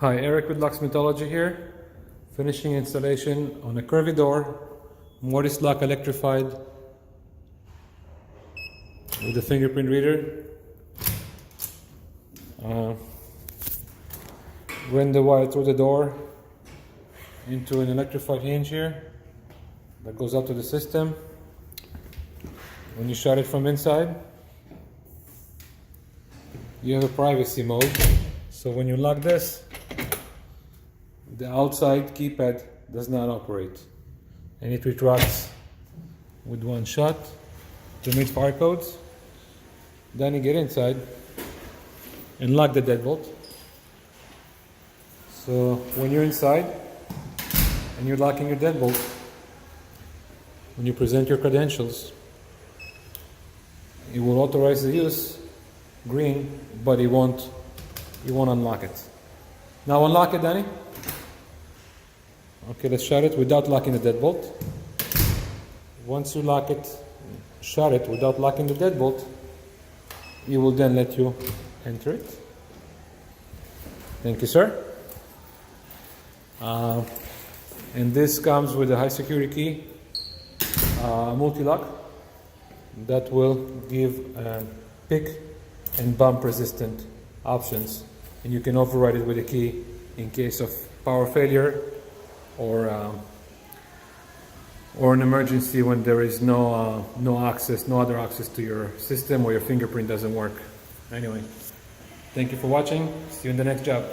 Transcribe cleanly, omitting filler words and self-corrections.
Hi, Eric with Locksmithology here, finishing installation on a curvy door, Mortise lock electrified with a fingerprint reader. Run the wire through the door into an electrified hinge here that goes up to the system. When you shut it from inside, you have a privacy mode. So when you lock this, the outside keypad does not operate, and it retracts with one shot to meet fire codes. Then you get inside and lock the deadbolt. So when you're inside and you're locking your deadbolt, when you present your credentials, it will authorize the use, green, but it won't unlock it. Now unlock it, Danny. Okay, let's shut it without locking the deadbolt. Once you lock it, shut it without locking the deadbolt, it will then let you enter it. Thank you, sir. And this comes with a high security key, multi-lock, that will give pick and bump resistant options, and you can override it with a key in case of power failure or an emergency when there is no other access to your system, or your fingerprint doesn't work. Anyway, thank you for watching. See you in the next job.